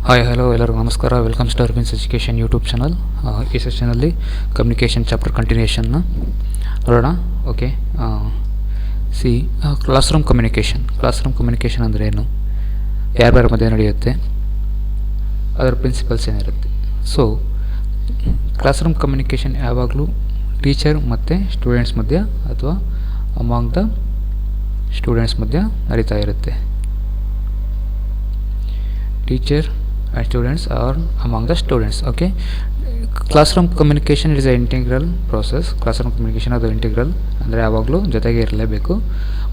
Hi hello ಎಲ್ಲರಿಗೂ ನಮಸ್ಕಾರ. Welcomes to Aravind's education YouTube channel. ಈ ಸೆಷನಲ್ಲಿ ಕಮ್ಯುನಿಕೇಷನ್ ಚಾಪ್ಟರ್ ಕಂಟಿನ್ಯೂಷನ್ನ ನೋಡೋಣ. ಓಕೆ, ಕ್ಲಾಸ್ ರೂಮ್ ಕಮ್ಯುನಿಕೇಷನ್ ಅಂದರೆ ಏನು, ಯಾರ್ಯಾರ ಮಧ್ಯೆ ನಡೆಯುತ್ತೆ, ಅದರ ಪ್ರಿನ್ಸಿಪಲ್ಸ್ ಏನಿರುತ್ತೆ. ಸೊ ಕ್ಲಾಸ್ ರೂಮ್ ಕಮ್ಯುನಿಕೇಷನ್ ಯಾವಾಗಲೂ ಟೀಚರ್ ಮತ್ತು ಸ್ಟೂಡೆಂಟ್ಸ್ ಮಧ್ಯ ಅಥವಾ ಅಮಾಂಗ್ ದ ಸ್ಟೂಡೆಂಟ್ಸ್ ಮಧ್ಯ ನಡೀತಾ ಇರುತ್ತೆ. Teacher and students or among the students. Okay, classroom communication is an integral process. Classroom communication ಅದು ಇಂಟಿಗ್ರಲ್ ಅಂದರೆ ಯಾವಾಗಲೂ ಜೊತೆಗೆ ಇರಲೇಬೇಕು.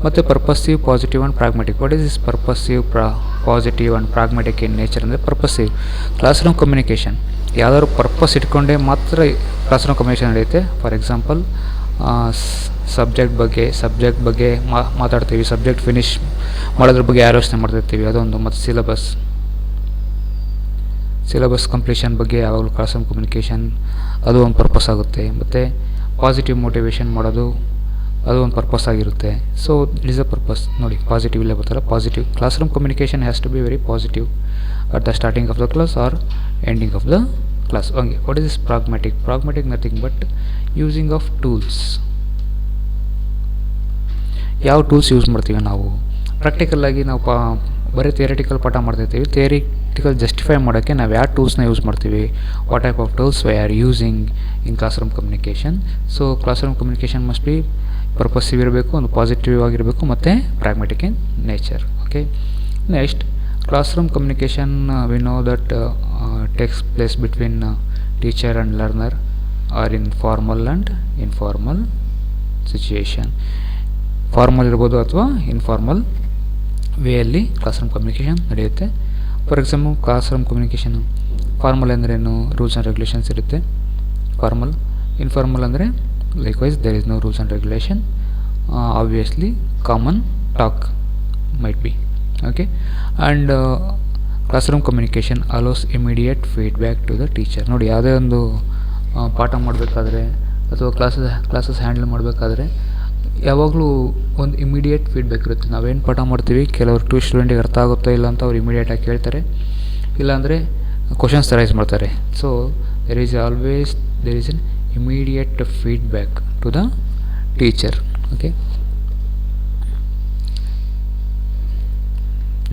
ಮತ್ತು ಪರ್ಪಸಿವ್, positive and ಪ್ರಾಗ್ಮೆಟಿಕ್. What is this ಪರ್ಪಸಿವ್, positive and ಪ್ರಾಗ್ಮೆಟಿಕ್ in nature ಅಂದರೆ ಪರ್ಪಸಿವ್ ಕ್ಲಾಸ್ರೂಮ್ ಕಮ್ಯುನಿಕೇಷನ್ ಯಾವ್ದಾದ್ರು ಪರ್ಪಸ್ ಇಟ್ಕೊಂಡೇ ಮಾತ್ರ ಕ್ಲಾಸ್ರೂಮ್ ಕಮ್ಯುನಿಕೇಷನ್ ನಡೆಯುತ್ತೆ. ಫಾರ್ ಎಕ್ಸಾಂಪಲ್, ಸಬ್ಜೆಕ್ಟ್ ಬಗ್ಗೆ ಮಾತಾಡ್ತೀವಿ, ಸಬ್ಜೆಕ್ಟ್ ಫಿನಿಷ್ ಮಾಡೋದ್ರ ಬಗ್ಗೆ ಆಲೋಚನೆ ಮಾಡ್ತಿರ್ತೀವಿ, ಅದೊಂದು. ಮತ್ತು ಸಿಲೆಬಸ್ ಕಂಪ್ಲೀಷನ್ ಬಗ್ಗೆ ಯಾವಾಗಲೂ ಕ್ಲಾಸ್ ರೂಮ್ ಕಮ್ಯುನಿಕೇಷನ್ ಅದು ಒಂದು ಪರ್ಪಸ್ ಆಗುತ್ತೆ. ಮತ್ತು ಪಾಸಿಟಿವ್ ಮೋಟಿವೇಶನ್ ಮಾಡೋದು ಅದು ಒಂದು ಪರ್ಪಸ್ ಆಗಿರುತ್ತೆ. So it is a purpose. ನೋಡಿ, ಪಾಸಿಟಿವ್ ಇಲ್ಲೇ ಬರ್ತಾರೆ. Positive class room communication has to be very positive at the starting of the class or ending of the class. ಹಂಗೆ what is this pragmatic nothing but using of tools. ಯಾವ tools use ಮಾಡ್ತೀವಿ ನಾವು? ಪ್ರಾಕ್ಟಿಕಲ್ಲಾಗಿ ನಾವು ಬರೀ theoretical ಪಾಠ ಮಾಡ್ತಾಯಿರ್ತೀವಿ. Theoretical justify ಮಾಡೋಕ್ಕೆ ನಾವು ಯಾವ ಟೂಲ್ಸ್ನ ಯೂಸ್ ಮಾಡ್ತೀವಿ, what type of tools we are using in class room communication. So class room communication must be purposive ಇರಬೇಕು, ಒಂದು ಪಾಸಿಟಿವ್ ಆಗಿರಬೇಕು, ಮತ್ತು pragmatic in nature. Okay, next class room communication we know that takes place between teacher and learner are in formal and informal situation. Formal ಇರ್ಬೋದು ಅಥವಾ informal ವೇಯಲ್ಲಿ class room communication ನಡೆಯುತ್ತೆ. For example, class room communication formal ಅಂದ್ರೇನು, rules and regulations ಇರುತ್ತೆ formal. Informal ಅಂದರೆ likewise there is no rules and regulation, obviously common talk might be. Okay, and class room communication allows immediate feedback to the teacher. ನೋಡಿ, ಯಾವುದೇ ಒಂದು ಪಾಠ ಮಾಡಬೇಕಾದ್ರೆ ಅಥವಾ classes handle ಮಾಡಬೇಕಾದ್ರೆ ಯಾವಾಗಲೂ ಒಂದು ಇಮಿಡಿಯೇಟ್ ಫೀಡ್ಬ್ಯಾಕ್ ಇರುತ್ತೆ. ನಾವೇನು ಪಾಠ ಮಾಡ್ತೀವಿ, ಕೆಲವರು ಸ್ಟೂಡೆಂಟಿಗೆ ಅರ್ಥ ಆಗುತ್ತೋ ಇಲ್ಲ ಅಂತ ಅವ್ರು ಇಮಿಡಿಯೇಟಾಗಿ ಕೇಳ್ತಾರೆ, ಇಲ್ಲಾಂದರೆ ಕ್ವಶನ್ಸ್ ರೈಸ್ ಮಾಡ್ತಾರೆ. So there is an immediate feedback to the teacher. Okay,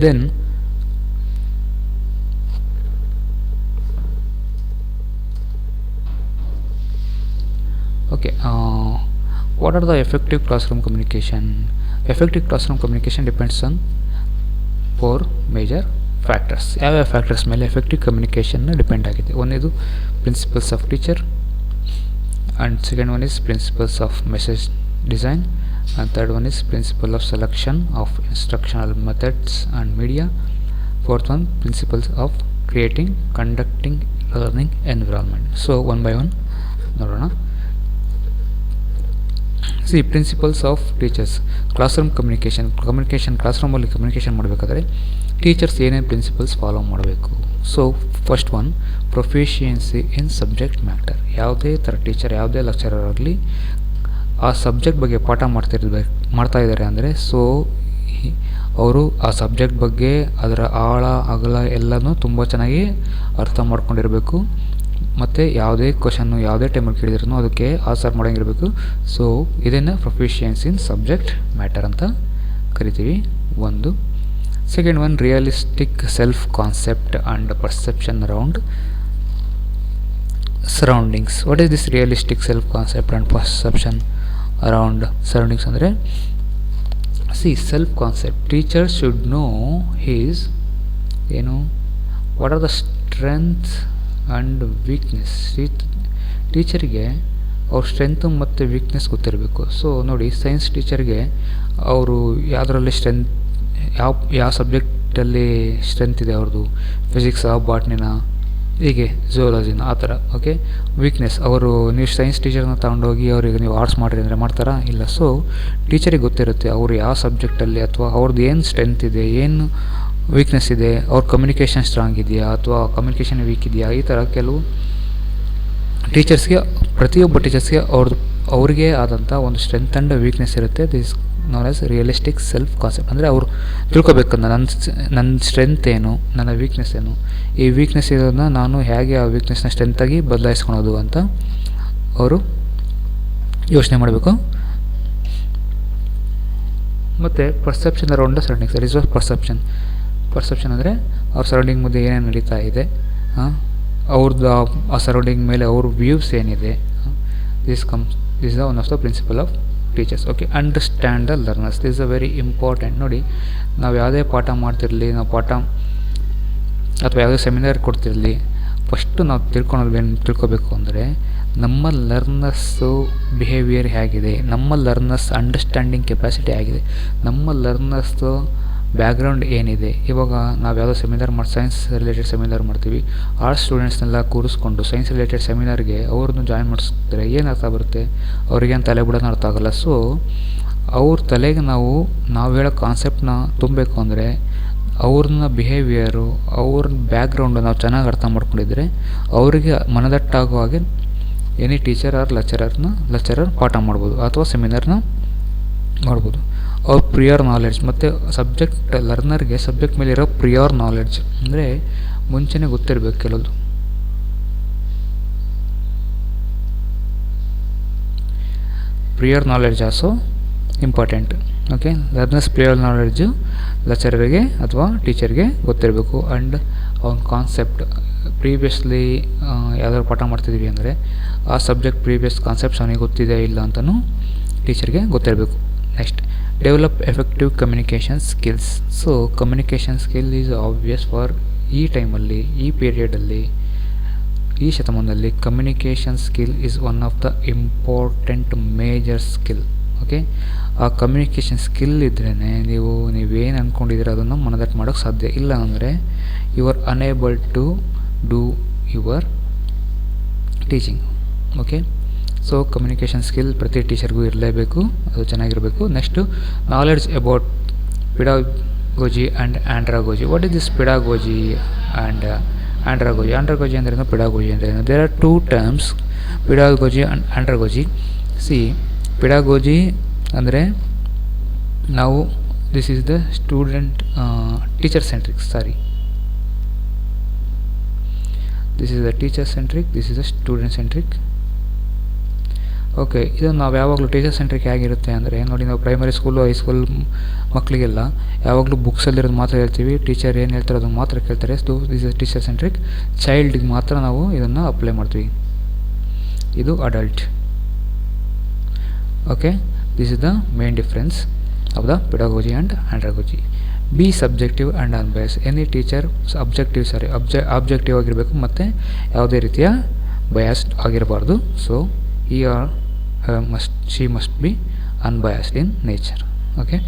then okay, what are the effective classroom communication? Effective classroom communication depends on 4 major factors. ಯಾವ ಫ್ಯಾಕ್ಟರ್ಸ್ ಮೇಲೆ ಎಫೆಕ್ಟಿವ್ ಕಮ್ಯುನಿಕೇಷನ್ ಡಿಪೆಂಡ್ ಆಗಿದೆ? ಒಂದೇದು principles of teacher, and second one is principles of message design, and third one is principle of selection of instructional methods and media, fourth one principles of creating conducting learning environment. So one by one ನೋಡೋಣ. Principles of teachers class room communication class ರೂಮಲ್ಲಿ communication ಮಾಡಬೇಕಾದ್ರೆ teachers ಏನೇನು principles follow ಮಾಡಬೇಕು? So first one, proficiency in subject matter. ಯಾವುದೇ ಥರ teacher, ಯಾವುದೇ lecturer ಆಗಲಿ, ಆ ಸಬ್ಜೆಕ್ಟ್ ಬಗ್ಗೆ ಪಾಠ ಮಾಡ್ತಾ ಇದ್ದಾರೆ ಅಂದರೆ ಸೊ ಅವರು ಆ ಸಬ್ಜೆಕ್ಟ್ ಬಗ್ಗೆ ಅದರ ಆಳ ಅಗಲ ಎಲ್ಲನೂ ತುಂಬ ಚೆನ್ನಾಗಿ ಅರ್ಥ ಮಾಡ್ಕೊಂಡಿರಬೇಕು. ಮತ್ತು ಯಾವುದೇ ಕ್ವಶನ್ನು ಯಾವುದೇ ಟೈಮಲ್ಲಿ ಕೇಳಿದ್ರೂ ಅದಕ್ಕೆ ಆನ್ಸರ್ ಮಾಡೋಂಗಿರಬೇಕು. ಸೊ ಇದನ್ನು ಪ್ರೊಫಿಷಿಯನ್ಸಿ ಇನ್ ಸಬ್ಜೆಕ್ಟ್ ಮ್ಯಾಟರ್ ಅಂತ ಕರಿತೀವಿ. ಒಂದು. Second one, realistic self concept and perception around surroundings. What is this realistic self concept and perception around surroundings ಅಂದರೆ self concept. Teacher should know his ಏನು, what are the strengths and weakness. ಟೀಚರಿಗೆ ಅವ್ರ strength ಮತ್ತು weakness ಗೊತ್ತಿರಬೇಕು. So ನೋಡಿ, science ಟೀಚರ್ಗೆ ಅವರು ಯಾವುದರಲ್ಲಿ ಯಾವ ಸಬ್ಜೆಕ್ಟಲ್ಲಿ ಸ್ಟ್ರೆಂತ್ ಇದೆ ಅವ್ರದ್ದು, ಫಿಸಿಕ್ಸಾ, ಬಾಟ್ನಿನ, ಹೀಗೆ ಝೂಲಾಜಿನ, ಆ ಥರ. ಓಕೆ, ವೀಕ್ನೆಸ್ ಅವರು, ನೀವು ಸೈನ್ಸ್ ಟೀಚರ್ನ ತಗೊಂಡೋಗಿ ಅವರಿಗೆ ನೀವು ಆರ್ಟ್ಸ್ ಮಾಡಿರಿ ಅಂದರೆ ಮಾಡ್ತಾರಾ? ಇಲ್ಲ. ಸೊ ಟೀಚರಿಗೆ ಗೊತ್ತಿರುತ್ತೆ ಅವರು ಯಾವ ಸಬ್ಜೆಕ್ಟಲ್ಲಿ ಅಥವಾ ಅವ್ರದ್ದು ಏನು ಸ್ಟ್ರೆಂತ್ ಇದೆ, ಏನು ವೀಕ್ನೆಸ್ ಇದೆ, ಅವ್ರ ಕಮ್ಯುನಿಕೇಷನ್ ಸ್ಟ್ರಾಂಗ್ ಇದೆಯಾ ಅಥವಾ ಕಮ್ಯುನಿಕೇಷನ್ ವೀಕ್ ಇದೆಯಾ, ಈ ಥರ ಕೆಲವು ಟೀಚರ್ಸ್ಗೆ, ಪ್ರತಿಯೊಬ್ಬ ಟೀಚರ್ಸ್ಗೆ ಅವ್ರಿಗೆ ಆದಂಥ ಒಂದು ಸ್ಟ್ರೆಂತ್ ಆ್ಯಂಡ್ ವೀಕ್ನೆಸ್ ಇರುತ್ತೆ. This non as realistic self concept. ಅಂದರೆ ಅವರು ತಿಳ್ಕೊಬೇಕು ನನ್ನ ಸ್ಟ್ರೆಂತ್ ಏನು, ನನ್ನ ವೀಕ್ನೆಸ್ ಏನು, ಈ ವೀಕ್ನೆಸ್ ಇರೋದನ್ನ ನಾನು ಹೇಗೆ ಆ ವೀಕ್ನೆಸ್ನ ಸ್ಟ್ರೆಂತಾಗಿ ಬದಲಾಯಿಸ್ಕೊಳೋದು ಅಂತ ಅವರು ಯೋಚನೆ ಮಾಡಬೇಕು. ಮತ್ತು perception around the surroundings, that is what perception ಅಂದರೆ ಅವ್ರ ಸರೌಂಡಿಂಗ್ ಮುಂದೆ ಏನೇನು ನಡೀತಾ ಇದೆ, ಅವ್ರದ್ದು ಆ ಸರೌಂಡಿಂಗ್ ಮೇಲೆ ಅವ್ರ ವ್ಯೂಸ್ ಏನಿದೆ. This is the one of the principle of teachers. Okay, understand the learners, this is a very important. ನೋಡಿ, ನಾವು ಯಾವುದೇ ಪಾಠ ಮಾಡ್ತಿರಲಿ, ನಾವು ಪಾಠ ಅಥವಾ ಯಾವುದೇ ಸೆಮಿನಾರ್ ಕೊಡ್ತಿರಲಿ, ಫಸ್ಟು ನಾವು ತಿಳ್ಕೊಬೇಕು ಅಂದರೆ ನಮ್ಮ ಲರ್ನರ್ಸು ಬಿಹೇವಿಯರ್ ಹೇಗಿದೆ, ನಮ್ಮ ಲರ್ನರ್ಸ್ ಅಂಡರ್ಸ್ಟ್ಯಾಂಡಿಂಗ್ ಕೆಪಾಸಿಟಿ ಹೇಗಿದೆ, ನಮ್ಮ ಲರ್ನರ್ಸ್ದು ಬ್ಯಾಕ್ಗ್ರೌಂಡ್ ಏನಿದೆ. ಇವಾಗ ನಾವು ಯಾವುದೋ ಸೆಮಿನಾರ್ ಸೈನ್ಸ್ ರಿಲೇಟೆಡ್ ಸೆಮಿನಾರ್ ಮಾಡ್ತೀವಿ, ಆರ್ಟ್ಸ್ ಸ್ಟೂಡೆಂಟ್ಸ್ನೆಲ್ಲ ಕೂರಿಸ್ಕೊಂಡು ಸೈನ್ಸ್ ರಿಲೇಟೆಡ್ ಸೆಮಿನಾರ್ಗೆ ಅವ್ರನ್ನ ಜಾಯ್ನ್ ಮಾಡಿಸಿದ್ರೆ ಏನು ಅರ್ಥ ಬರುತ್ತೆ, ಅವ್ರಿಗೇನು ತಲೆ ಬಿಡೋದು ಅರ್ಥ ಆಗೋಲ್ಲ. ಸೊ ಅವ್ರ ತಲೆಗೆ ನಾವು ಹೇಳೋ ಕಾನ್ಸೆಪ್ಟನ್ನ ತುಂಬಬೇಕು ಅಂದರೆ ಅವ್ರನ್ನ ಬಿಹೇವಿಯರು, ಅವ್ರ ಬ್ಯಾಕ್ಗ್ರೌಂಡು ನಾವು ಚೆನ್ನಾಗಿ ಅರ್ಥ ಮಾಡ್ಕೊಂಡಿದ್ರೆ ಅವರಿಗೆ ಮನದಟ್ಟಾಗೋ ಹಾಗೆ ಎನಿ ಟೀಚರ್ ಆರ್ ಲೆಕ್ಚರರ್ ಪಾಠ ಮಾಡ್ಬೋದು ಅಥವಾ ಸೆಮಿನಾರ್ನ ಮಾಡ್ಬೋದು. ಅವ್ರ ಪ್ರಿಯರ್ ನಾಲೆಡ್ಜ್ ಮತ್ತು ಸಬ್ಜೆಕ್ಟ್ ಲರ್ನರ್ಗೆ ಸಬ್ಜೆಕ್ಟ್ ಮೇಲಿರೋ ಪ್ರಿಯರ್ ನಾಲೆಡ್ಜ್ ಅಂದರೆ ಮುಂಚೆನೇ ಗೊತ್ತಿರಬೇಕು ಕೆಲವೊಂದು. Prior knowledge also important. Okay, learners prior knowledge ಲೆಕ್ಚರರ್ಗೆ ಅಥವಾ ಟೀಚರ್ಗೆ ಗೊತ್ತಿರಬೇಕು. ಆ್ಯಂಡ್ ಅವ್ನ ಕಾನ್ಸೆಪ್ಟ್ ಪ್ರೀವಿಯಸ್ಲಿ ಯಾವ್ದಾದ್ರು ಪಾಠ ಮಾಡ್ತಿದ್ವಿ ಅಂದರೆ ಆ ಸಬ್ಜೆಕ್ಟ್ ಪ್ರೀವಿಯಸ್ ಕಾನ್ಸೆಪ್ಟ್ಸ್ ಅವನಿಗೆ ಗೊತ್ತಿದೆ ಇಲ್ಲ ಅಂತಲೂ ಟೀಚರ್ಗೆ ಗೊತ್ತಿರಬೇಕು. Next, develop effective communication skills. So communication skill is obvious for ಈ ಟೈಮಲ್ಲಿ, ಈ ಪೀರಿಯಡಲ್ಲಿ, ಈ ಶತಮಾನದಲ್ಲಿ communication skill is one of the important major skill. Okay, ಆ ಕಮ್ಯುನಿಕೇಷನ್ ಸ್ಕಿಲ್ ಇದ್ರೇ ನೀವೇನು ಅಂದ್ಕೊಂಡಿದ್ದೀರ ಅದನ್ನು ಮನದಟ್ಟು ಮಾಡೋಕ್ಕೆ ಸಾಧ್ಯ. ಇಲ್ಲ ಅಂದರೆ you are unable to do your teaching. Okay, so communication skill ಪ್ರತಿ ಟೀಚರ್ಗೂ ಇರಲೇಬೇಕು, ಅದು ಚೆನ್ನಾಗಿರಬೇಕು. Next, knowledge about pedagogy and andragogy. What is this pedagogy and ಆ್ಯಂಡ್ರಾಗೋಜಿ? Andragogy ಅಂದ್ರೇನು, ಪಿಡಾಗೋಜಿ ಅಂದ್ರೇನು? There are two terms, pedagogy and andragogy. Pedagogy ಅಂದರೆ ನಾವು this is the teacher centric, this is the teacher centric, this is the student centric. Okay, ಇದು ನಾವು ಯಾವಾಗಲೂ teacher centric ಹೇಗಿರುತ್ತೆ ಅಂದರೆ, ನೋಡಿ, ನಾವು ಪ್ರೈಮರಿ ಸ್ಕೂಲು ಹೈಸ್ಕೂಲ್ ಮಕ್ಕಳಿಗೆಲ್ಲ ಯಾವಾಗಲೂ ಬುಕ್ಸಲ್ಲಿರೋದು ಮಾತ್ರ ಹೇಳ್ತೀವಿ, ಟೀಚರ್ ಏನು ಹೇಳ್ತಾರೆ ಅದನ್ನು ಮಾತ್ರ ಕೇಳ್ತಾರೆ. So this is teacher centric. ಚೈಲ್ಡ್ಗೆ ಮಾತ್ರ ನಾವು ಇದನ್ನು ಅಪ್ಲೈ ಮಾಡ್ತೀವಿ, ಇದು adult. Okay, this is the main difference of the pedagogy and andragogy. Be subjective and unbiased. Any teacher objective ಆಗಿರಬೇಕು ಮತ್ತು ಯಾವುದೇ ರೀತಿಯ ಬಯಾಸ್ಡ್ ಆಗಿರಬಾರ್ದು. So she must be unbiased in nature. Okay,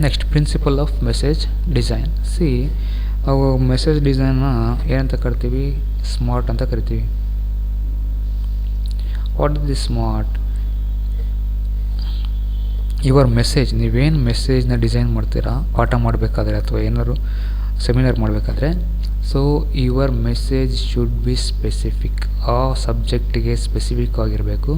next, principle of message design. ನಾವು message ಡಿಸೈನ್ನ ಏನಂತ ಕರಿತೀವಿ, smart ಅಂತ ಕರಿತೀವಿ. What is the smart? Your message, ನೀವೇನು ಮೆಸೇಜ್ನ ಡಿಸೈನ್ ಮಾಡ್ತೀರಾ ಪಾಠ ಮಾಡಬೇಕಾದ್ರೆ ಅಥವಾ ಏನಾದ್ರು ಸೆಮಿನಾರ್ ಮಾಡಬೇಕಾದ್ರೆ, so your message should be specific. ಆ ಸಬ್ಜೆಕ್ಟಿಗೆ ಸ್ಪೆಸಿಫಿಕ್ ಆಗಿರಬೇಕು.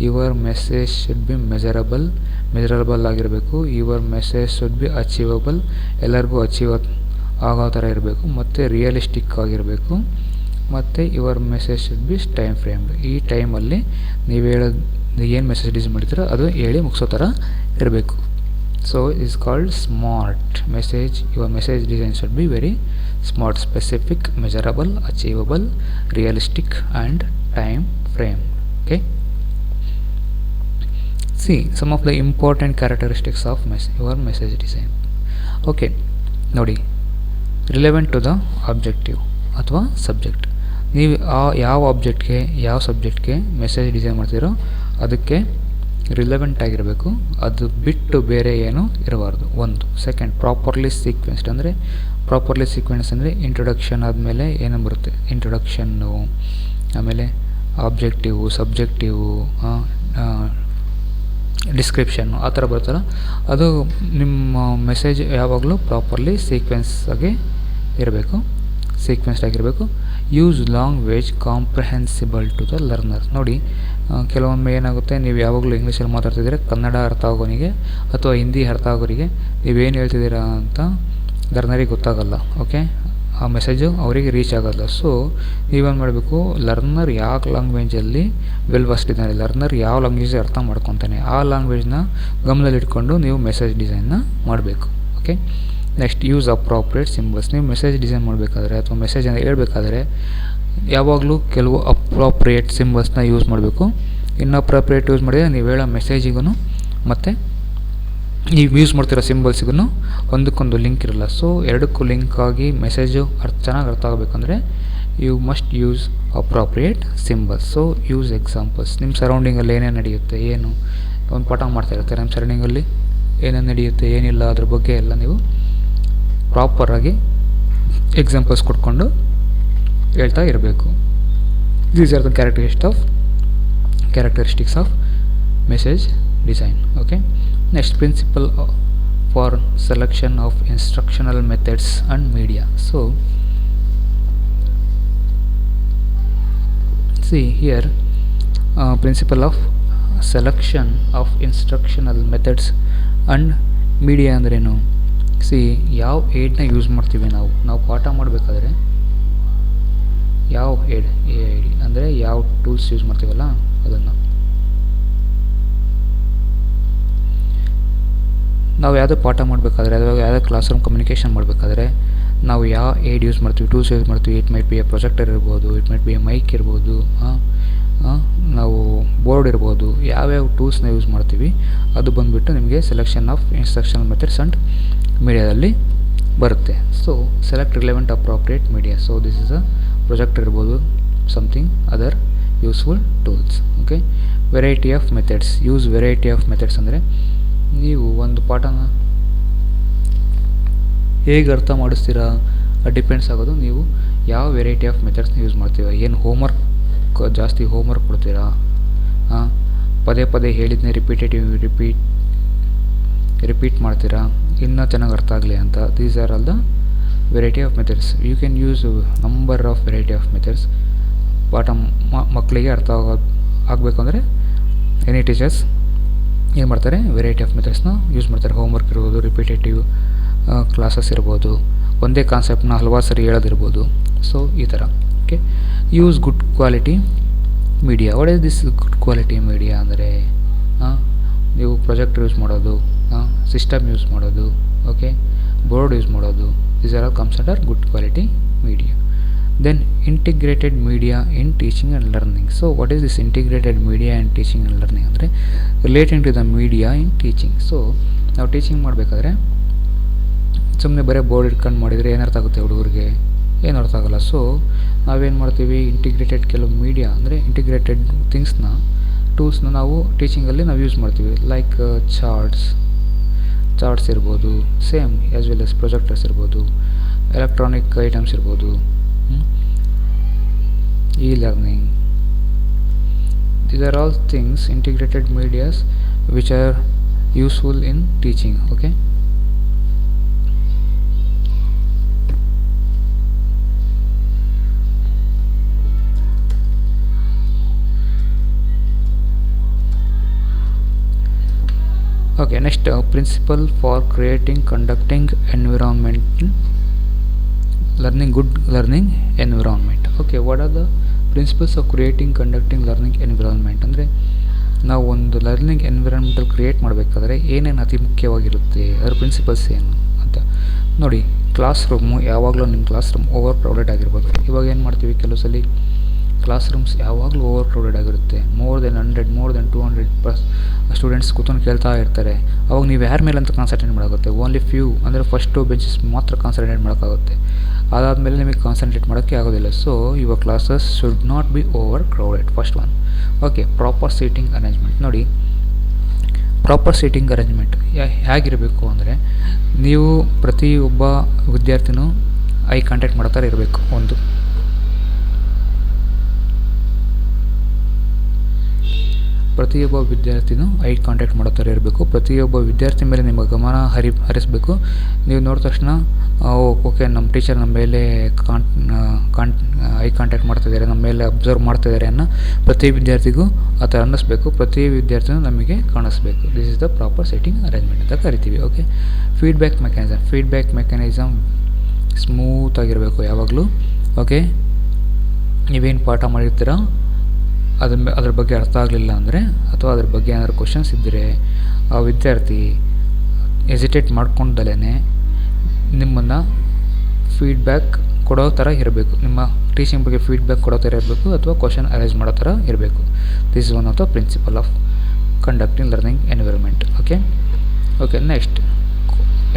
Your message should be measurable ಆಗಿರಬೇಕು. Your message should be achievable, ಎಲ್ಲರಿಗೂ ಅಚೀವ್ ಆಗೋ ಥರ ಇರಬೇಕು. ಮತ್ತು ರಿಯಲಿಸ್ಟಿಕ್ ಆಗಿರಬೇಕು. ಮತ್ತು your message should be time framed. ಈ ಟೈಮಲ್ಲಿ ನೀವು ಏನು ಮೆಸೇಜ್ ಡಿಸೈನ್ ಮಾಡ್ತೀರೋ ಅದು ಹೇಳಿ ಮುಗಿಸೋ ಥರ ಇರಬೇಕು. So is called smart message. Your message design should be very smart, specific, measurable, achievable, realistic and time frame. Okay, some of the important characteristics of your message design. Okay, ನೋಡಿ, relevant to the objective ಅಥವಾ subject. ನೀವು ಯಾವ ಆಬ್ಜೆಕ್ಟ್ಗೆ ಯಾವ ಸಬ್ಜೆಕ್ಟ್ಗೆ message design ಮಾಡ್ತೀರೋ ಅದಕ್ಕೆ relevant ಆಗಿರಬೇಕು. ಅದು ಬಿಟ್ಟು ಬೇರೆ ಏನೂ ಇರಬಾರ್ದು. ಒಂದು. Second, properly sequenced. ಅಂದರೆ ಪ್ರಾಪರ್ಲಿ ಸೀಕ್ವೆನ್ಸ್ ಅಂದರೆ ಇಂಟ್ರೊಡಕ್ಷನ್ ಆದಮೇಲೆ ಏನು ಬರುತ್ತೆ, ಇಂಟ್ರೊಡಕ್ಷನ್ನು, ಆಮೇಲೆ ಆಬ್ಜೆಕ್ಟಿವು, ಸಬ್ಜೆಕ್ಟಿವು, ಡಿಸ್ಕ್ರಿಪ್ಷನ್ನು, ಆ ಥರ ಬರುತ್ತಲ್ಲ, ಅದು ನಿಮ್ಮ ಮೆಸೇಜ್ ಯಾವಾಗಲೂ ಪ್ರಾಪರ್ಲಿ ಸೀಕ್ವೆನ್ಸ್ಡ್ ಆಗಿರಬೇಕು. Use language comprehensible to the learner. ನೋಡಿ, ಕೆಲವೊಮ್ಮೆ ಏನಾಗುತ್ತೆ, ನೀವು ಯಾವಾಗಲೂ ಇಂಗ್ಲೀಷಲ್ಲಿ ಮಾತಾಡ್ತಿದ್ರೆ ಕನ್ನಡ ಅರ್ಥ ಆಗೋನಿಗೆ ಅಥವಾ ಹಿಂದಿ ಅರ್ಥ ಆಗೋರಿಗೆ ನೀವೇನು ಹೇಳ್ತಿದ್ದೀರಾ ಅಂತ ಲರ್ನರಿಗೆ ಗೊತ್ತಾಗಲ್ಲ. ಓಕೆ, ಆ ಮೆಸೇಜು ಅವರಿಗೆ ರೀಚ್ ಆಗೋಲ್ಲ. ಸೊ ನೀವೇನು ಮಾಡಬೇಕು, ಲರ್ನರ್ ಯಾವ ಲ್ಯಾಂಗ್ವೇಜಲ್ಲಿ ವೆಲ್ ವರ್ಸ್ಡ್ ಇದ್ದಾನೆ, ಲರ್ನರ್ ಯಾವ ಲ್ಯಾಂಗ್ವೇಜ್ ಅರ್ಥ ಮಾಡ್ಕೊತಾನೆ, ಆ ಲ್ಯಾಂಗ್ವೇಜ್ನ ಗಮನದಲ್ಲಿಟ್ಕೊಂಡು ನೀವು ಮೆಸೇಜ್ ಡಿಸೈನ್ನ ಮಾಡಬೇಕು. Okay, next use appropriate symbols. ನೀವು ಮೆಸೇಜ್ ಡಿಸೈನ್ ಮಾಡಬೇಕಾದ್ರೆ ಅಥವಾ ಮೆಸೇಜನ್ನು ಹೇಳ್ಬೇಕಾದ್ರೆ ಯಾವಾಗಲೂ ಕೆಲವು ಅಪ್ರಾಪ್ರಿಯೇಟ್ ಸಿಂಬಲ್ಸ್ನ ಯೂಸ್ ಮಾಡಬೇಕು. ಇನ್ಅಪ್ರಾಪ್ರಿಯೇಟ್ ಯೂಸ್ ಮಾಡಿದರೆ ನೀವು ಹೇಳೋ ಮೆಸೇಜಿಗೂ ಮತ್ತು ನೀವು ಯೂಸ್ ಮಾಡ್ತಿರೋ ಸಿಂಬಲ್ಸಿಗೂ ಒಂದಕ್ಕೊಂದು ಲಿಂಕ್ ಇರಲ್ಲ. ಸೊ ಎರಡಕ್ಕೂ ಲಿಂಕ್ ಆಗಿ ಮೆಸೇಜು ಚೆನ್ನಾಗಿ ಅರ್ಥ ಆಗಬೇಕಂದ್ರೆ you must use appropriate symbols. So use examples. ನಿಮ್ಮ ಸರೌಂಡಿಂಗಲ್ಲಿ ಏನೇನು ನಡೆಯುತ್ತೆ, ಏನು ಒಂದು ಪಾಠ ಮಾಡ್ತಾ ಇರ್ತಾರೆ, ನಿಮ್ಮ ಸರೌಂಡಿಂಗಲ್ಲಿ ಏನೇನು ನಡೆಯುತ್ತೆ ಏನಿಲ್ಲ ಅದ್ರ ಬಗ್ಗೆ ಎಲ್ಲ ನೀವು ಪ್ರಾಪರಾಗಿ ಎಕ್ಸಾಂಪಲ್ಸ್ ಕೊಟ್ಕೊಂಡು ಹೇಳ್ತಾ ಇರಬೇಕು. These are the characteristics of message design. Okay, next principle for selection of instructional methods and media. So see here principle of selection of instructional methods and media ಅಂದ್ರೇನು? ಸಿ, ಯಾವ ಏಡ್ನ ಯೂಸ್ ಮಾಡ್ತೀವಿ ನಾವು ಪಾಠ ಮಾಡಬೇಕಾದ್ರೆ ಯಾವ ಏಡ್, AID ಅಂದರೆ ಯಾವ ಟೂಲ್ಸ್ ಯೂಸ್ ಮಾಡ್ತೀವಲ್ಲ ಅದನ್ನು. ನಾವು ಯಾವುದೇ ಪಾಠ ಮಾಡಬೇಕಾದ್ರೆ ಅಥವಾ ಯಾವುದೇ ಕ್ಲಾಸ್ ರೂಮ್ ಕಮ್ಯುನಿಕೇಷನ್ ಮಾಡಬೇಕಾದ್ರೆ ನಾವು ಯಾವ ಏಡ್ ಯೂಸ್ ಮಾಡ್ತೀವಿ, ಟೂಲ್ಸ್ ಯೂಸ್ ಮಾಡ್ತೀವಿ. It might be a projector ಇರ್ಬೋದು, it might be a mic ಇರ್ಬೋದು, ನಾವು ಬೋರ್ಡ್ ಇರ್ಬೋದು. ಯಾವ್ಯಾವ ಟೂಲ್ಸ್ನ ಯೂಸ್ ಮಾಡ್ತೀವಿ ಅದು ಬಂದುಬಿಟ್ಟು ನಿಮಗೆ selection of instructional methods and ಮೀಡಿಯಾದಲ್ಲಿ ಬರುತ್ತೆ. So select relevant appropriate media. So this is a projector ಇರ್ಬೋದು, something other useful tools. Okay, variety of methods. Use variety of methods ಅಂದರೆ ನೀವು ಒಂದು ಪಾಠನ ಹೇಗೆ ಅರ್ಥ ಮಾಡಿಸ್ತೀರಾ ಡಿಪೆಂಡ್ಸ್ ಆಗೋದು ನೀವು ಯಾವ ವೆರೈಟಿ ಆಫ್ ಮೆಥಡ್ಸ್ನ ಯೂಸ್ ಮಾಡ್ತೀರಾ. ಏನು ಜಾಸ್ತಿ ಹೋಮ್ವರ್ಕ್ ಕೊಡ್ತೀರಾ, ಪದೇ ಪದೇ ಹೇಳಿದ್ನೇ ರಿಪೀಟ್ ಮಾಡ್ತೀರಾ ಇನ್ನೂ ಚೆನ್ನಾಗಿ ಅರ್ಥ ಆಗಲಿ ಅಂತ. These are all the variety of methods. You can use number of variety of methods. ಪಾಠ ಮಕ್ಕಳಿಗೆ ಅರ್ಥ ಆಗಬೇಕು ಅಂದರೆ ಎನಿ ಟೀಚರ್ಸ್ ಏನು ಮಾಡ್ತಾರೆ, ವೆರೈಟಿ ಆಫ್ ಮೆಥಡ್ಸ್ನ ಯೂಸ್ ಮಾಡ್ತಾರೆ. ಹೋಮ್ವರ್ಕ್ ಇರ್ಬೋದು, ರಿಪಿಟೇಟಿವ್ ಕ್ಲಾಸಸ್ ಇರ್ಬೋದು, ಒಂದೇ ಕಾನ್ಸೆಪ್ಟ್ನ ಹಲವಾರು ಸರಿ ಹೇಳೋದಿರ್ಬೋದು. ಸೊ ಈ ಥರ. Okay, use good quality media. What is this good quality media ಅಂದರೆ ನೀವು ಪ್ರೊಜೆಕ್ಟರ್ ಯೂಸ್ ಮಾಡೋದು, ಸಿಸ್ಟಮ್ ಯೂಸ್ ಮಾಡೋದು, ಓಕೆ, ಬೋರ್ಡ್ ಯೂಸ್ ಮಾಡೋದು. These are all comes under good quality media. Then integrated media in teaching and learning. So what is this integrated media in teaching and learning ಅಂದರೆ relating to the media in teaching. So ನಾವು teaching ಮಾಡಬೇಕಾದ್ರೆ ಸುಮ್ಮನೆ ಬರೀ board ಇಟ್ಕೊಂಡು ಮಾಡಿದರೆ ಏನರ್ಥ ಆಗುತ್ತೆ ಹುಡುಗರಿಗೆ, ಏನು ಅರ್ಥ ಆಗೋಲ್ಲ. ಸೊ ನಾವೇನು ಮಾಡ್ತೀವಿ, ಇಂಟಿಗ್ರೇಟೆಡ್ ಕೆಲವು ಮೀಡಿಯಾ ಅಂದರೆ ಇಂಟಿಗ್ರೇಟೆಡ್ ಥಿಂಗ್ಸ್ನ ಟೂಲ್ಸ್ನ ನಾವು ಟೀಚಿಂಗಲ್ಲಿ ನಾವು ಯೂಸ್ ಮಾಡ್ತೀವಿ. ಲೈಕ್ ಚಾರ್ಟ್ಸ್ ಇರ್ಬೋದು, same as well as projectors ಇರ್ಬೋದು, ಎಲೆಕ್ಟ್ರಾನಿಕ್ ಐಟಮ್ಸ್ ಇರ್ಬೋದು, e-learning. These are all things, integrated medias which are useful in teaching. Okay, next principle for creating conducting environment, learning good learning environment. Okay, what are the principles of creating conducting learning environment ಅಂದರೆ ನಾವು ಒಂದು learning environmental create ಮಾಡಬೇಕಾದ್ರೆ ಏನೇನು ಅತಿ ಮುಖ್ಯವಾಗಿರುತ್ತೆ, ಅದರ principles ಏನು ಅಂತ ನೋಡಿ. ಕ್ಲಾಸ್ ರೂಮು ಯಾವಾಗಲೂ ನಿಮ್ಮ ಕ್ಲಾಸ್ ರೂಮ್ ಓವರ್ ಕ್ರೌಡೆಡ್ ಆಗಿರ್ಬೋದು. ಇವಾಗ ಏನು ಮಾಡ್ತೀವಿ, ಕೆಲವು ಸಲ ಕ್ಲಾಸ್ ರೂಮ್ಸ್ ಯಾವಾಗಲೂ ಓವರ್ ಕ್ರೌಡೆಡ್ ಆಗಿರುತ್ತೆ. ಮೋರ್ ದೆನ್ 200+ ಸ್ಟೂಡೆಂಟ್ಸ್ ಕೂತ್ಕೊಂಡು ಕೇಳ್ತಾ ಇರ್ತಾರೆ. ಅವಾಗ ನೀವು ಯಾರ ಮೇಲೆ ಅಂತ ಕಾನ್ಸಂಟ್ರೇಟ್ ಮಾಡೋಗುತ್ತೆ, ಓನ್ಲಿ ಫ್ಯೂ ಅಂದರೆ ಫಸ್ಟು ಬೆಂಚಸ್ ಮಾತ್ರ ಕಾನ್ಸಂಟ್ರೇಟ್ ಮಾಡೋಕ್ಕಾಗುತ್ತೆ. ಅದಾದಮೇಲೆ ನಿಮಗೆ ಕಾನ್ಸಂಟ್ರೇಟ್ ಮಾಡೋಕ್ಕೆ ಆಗೋದಿಲ್ಲ. So your classes should not be over crowded, first one. Okay, proper seating arrangement. ನೋಡಿ, ಪ್ರಾಪರ್ ಸೀಟಿಂಗ್ ಅರೇಂಜ್ಮೆಂಟ್ ಹೇಗಿರಬೇಕು ಅಂದರೆ ನೀವು ಪ್ರತಿಯೊಬ್ಬ ವಿದ್ಯಾರ್ಥಿನೂ ಐ ಕಾಂಟ್ಯಾಕ್ಟ್ ಮಾಡೋ ಥರ ಇರಬೇಕು. ಒಂದು ಪ್ರತಿಯೊಬ್ಬ ವಿದ್ಯಾರ್ಥಿನೂ ಐ ಕಾಂಟ್ಯಾಕ್ಟ್ ಮಾಡೋ ಥರ ಇರಬೇಕು. ಪ್ರತಿಯೊಬ್ಬ ವಿದ್ಯಾರ್ಥಿ ಮೇಲೆ ನಿಮ್ಮ ಗಮನ ಹರಿಸಬೇಕು. ನೀವು ನೋಡಿದ ತಕ್ಷಣ ಓಕೆ ನಮ್ಮ ಟೀಚರ್ ನಮ್ಮ ಮೇಲೆ ಐ ಕಾಂಟ್ಯಾಕ್ಟ್ ಮಾಡ್ತಿದ್ದಾರೆ, ನಮ್ಮ ಮೇಲೆ ಅಬ್ಸರ್ವ್ ಮಾಡ್ತಿದ್ದಾರೆ ಅನ್ನೋ ಪ್ರತಿ ವಿದ್ಯಾರ್ಥಿಗೂ ಆ ಥರ ಅನ್ನಿಸ್ಬೇಕು. ಪ್ರತಿ ವಿದ್ಯಾರ್ಥಿನೂ ನಮಗೆ ಕಾಣಿಸ್ಬೇಕು. This is the proper setting arrangement ಅಂತ ಕರಿತೀವಿ. ಓಕೆ, ಫೀಡ್ಬ್ಯಾಕ್ ಮೆಕ್ಯಾನಿಸಮ್ ಸ್ಮೂತಾಗಿರಬೇಕು ಯಾವಾಗಲೂ. ಓಕೆ, ನೀವೇನು ಪಾಠ ಮಾಡಿರ್ತೀರ ಅದ್ರ ಬಗ್ಗೆ ಅರ್ಥ ಆಗಲಿಲ್ಲ ಅಂದರೆ ಅಥವಾ ಅದ್ರ ಬಗ್ಗೆ ಏನಾದರೂ ಕ್ವಶನ್ಸ್ ಇದ್ದರೆ ಆ ವಿದ್ಯಾರ್ಥಿ ಎಸಿಟೇಟ್ ಮಾಡ್ಕೊಂಡಲೇ ನಿಮ್ಮನ್ನು ಫೀಡ್ಬ್ಯಾಕ್ ಕೊಡೋ ಥರ ಇರಬೇಕು. ನಿಮ್ಮ ಟೀಚಿಂಗ್ ಬಗ್ಗೆ ಫೀಡ್ಬ್ಯಾಕ್ ಕೊಡೋ ಥರ ಇರಬೇಕು ಅಥವಾ ಕ್ವಶನ್ ಅರೇಂಜ್ ಮಾಡೋ ಥರ ಇರಬೇಕು. This is one of the principle of conducting learning environment. Okay, next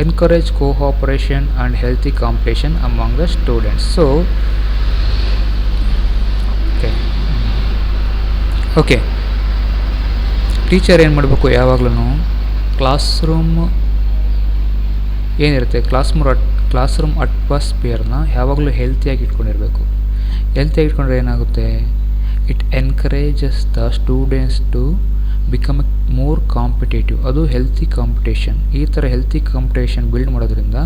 encourage cooperation and healthy competition among the students. Okay, teacher ಏನು ಮಾಡಬೇಕು, ಯಾವಾಗಲೂ ಕ್ಲಾಸ್ ರೂಮ್ ಏನಿರುತ್ತೆ ಕ್ಲಾಸ್ ರೂಮ್ ಅಟ್ಮಾಸ್ಫಿಯರ್ನ ಯಾವಾಗಲೂ ಹೆಲ್ತಿಯಾಗಿ ಇಟ್ಕೊಂಡಿರಬೇಕು. ಹೆಲ್ತಿಯಾಗಿ ಇಟ್ಕೊಂಡ್ರೆ ಏನಾಗುತ್ತೆ, it encourages the students to become more competitive. ಅದು ಹೆಲ್ತಿ ಕಾಂಪಿಟೇಷನ್. ಈ ಥರ ಹೆಲ್ತಿ ಕಾಂಪಿಟೇಷನ್ ಬಿಲ್ಡ್ ಮಾಡೋದ್ರಿಂದ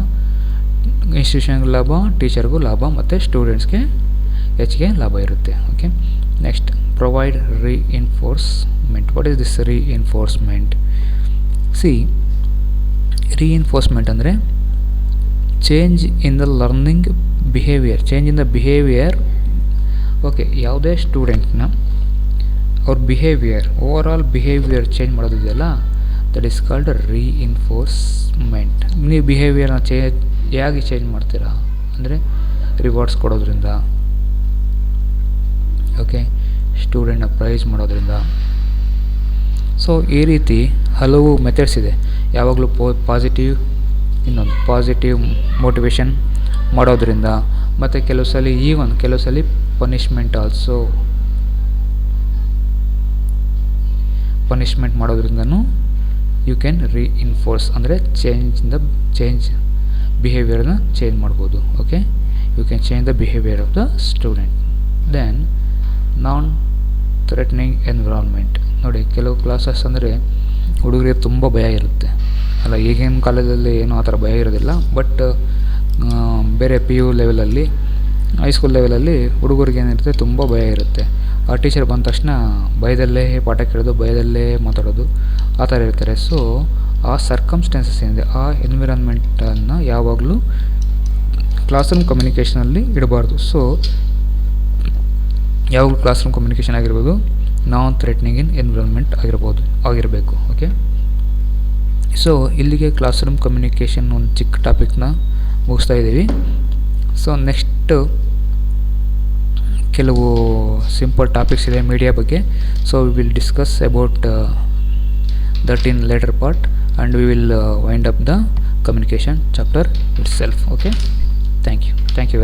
ಇನ್ಸ್ಟಿಟ್ಯೂಷನ್ಗೆ ಲಾಭ, ಟೀಚರ್ಗೂ ಲಾಭ ಮತ್ತು ಸ್ಟೂಡೆಂಟ್ಸ್ಗೆ ಹೆಚ್ಚಿಗೆ ಲಾಭ ಇರುತ್ತೆ. Okay, next provide reinforcement. What is this reinforcement? Reinforcement ಅಂದರೆ change in the learning behaviour. Okay, ಯಾವುದೇ ಸ್ಟೂಡೆಂಟ್ನ ಅವ್ರ ಓವರ್ ಆಲ್ ಬಿಹೇವಿಯರ್ ಚೇಂಜ್ ಮಾಡೋದಿದೆಯಲ್ಲ, ದಟ್ ಈಸ್ ಕಾಲ್ಡ್ ರೀಇನ್ಫೋರ್ಸ್ಮೆಂಟ್. ನೀವು ಬಿಹೇವಿಯರ್ನ ಹೇಗೆ ಚೇಂಜ್ ಮಾಡ್ತೀರಾ ಅಂದರೆ ರಿವಾರ್ಡ್ಸ್ ಕೊಡೋದ್ರಿಂದ, ಓಕೆ, ಸ್ಟೂಡೆಂಟ್ನ ಪ್ರೈಸ್ ಮಾಡೋದ್ರಿಂದ. ಸೊ ಈ ರೀತಿ ಹಲವು ಮೆಥಡ್ಸ್ ಇದೆ. ಯಾವಾಗಲೂ ಪಾಸಿಟಿವ್ ಮೋಟಿವೇಶನ್ ಮಾಡೋದ್ರಿಂದ, ಮತ್ತು ಕೆಲವು ಸಲ ಪನಿಷ್ಮೆಂಟ್ ಮಾಡೋದ್ರಿಂದನೂ ಯು ಕ್ಯಾನ್ ರೀಇನ್ಫೋರ್ಸ್ ಅಂದರೆ ಚೇಂಜ್ ಬಿಹೇವಿಯರ್ನ ಚೇಂಜ್ ಮಾಡ್ಬೋದು. Okay, you can change the behaviour of the student. Then non threatening environment. ನೋಡಿ, ಕೆಲವು ಕ್ಲಾಸಸ್ ಅಂದರೆ ಹುಡುಗರಿಗೆ ತುಂಬ ಭಯ ಇರುತ್ತೆ ಅಲ್ಲ. ಈಗಿನ ಕಾಲೇಜಲ್ಲಿ ಏನೂ ಆ ಥರ ಭಯ ಇರೋದಿಲ್ಲ. ಬಟ್ ಬೇರೆ PU ಲೆವೆಲಲ್ಲಿ, ಹೈಸ್ಕೂಲ್ ಲೆವೆಲಲ್ಲಿ ಹುಡುಗರಿಗೆ ಏನಿರುತ್ತೆ, ತುಂಬ ಭಯ ಇರುತ್ತೆ. ಆ ಟೀಚರ್ ಬಂದ ತಕ್ಷಣ ಭಯದಲ್ಲೇ ಪಾಠ ಕೇಳೋದು, ಭಯದಲ್ಲೇ ಮಾತಾಡೋದು, ಆ ಥರ ಇರ್ತಾರೆ. ಸೊ ಆ ಸರ್ಕಮ್ಸ್ಟೆನ್ಸಸ್ ಏನಿದೆ, ಆ ಎನ್ವಿರಾನ್ಮೆಂಟನ್ನು ಯಾವಾಗಲೂ ಕ್ಲಾಸ್ ರೂಮ್ ಕಮ್ಯುನಿಕೇಷನಲ್ಲಿ ಇಡಬಾರ್ದು. ಸೊ ಯಾವಾಗಲೂ ಕ್ಲಾಸ್ ರೂಮ್ ಕಮ್ಯುನಿಕೇಷನ್ ಆಗಿರ್ಬೋದು, ನಾನ್ ಥ್ರೆಟ್ನಿಂಗ್ ಇನ್ ಎನ್ವಿರಾನ್ಮೆಂಟ್ ಆಗಿರಬೇಕು. ಓಕೆ, ಸೊ ಇಲ್ಲಿಗೆ ಕ್ಲಾಸ್ ರೂಮ್ ಕಮ್ಯುನಿಕೇಷನ್ ಒಂದು ಚಿಕ್ಕ ಟಾಪಿಕ್ನ ಮುಗಿಸ್ತಾ ಇದ್ದೀವಿ. ಸೊ ನೆಕ್ಸ್ಟ್ ಕೆಲವು ಸಿಂಪಲ್ ಟಾಪಿಕ್ಸ್ ಇದೆ ಮೀಡಿಯಾ ಬಗ್ಗೆ. So we will discuss about that in later part and we will wind up the communication chapter itself. Okay, thank you very much.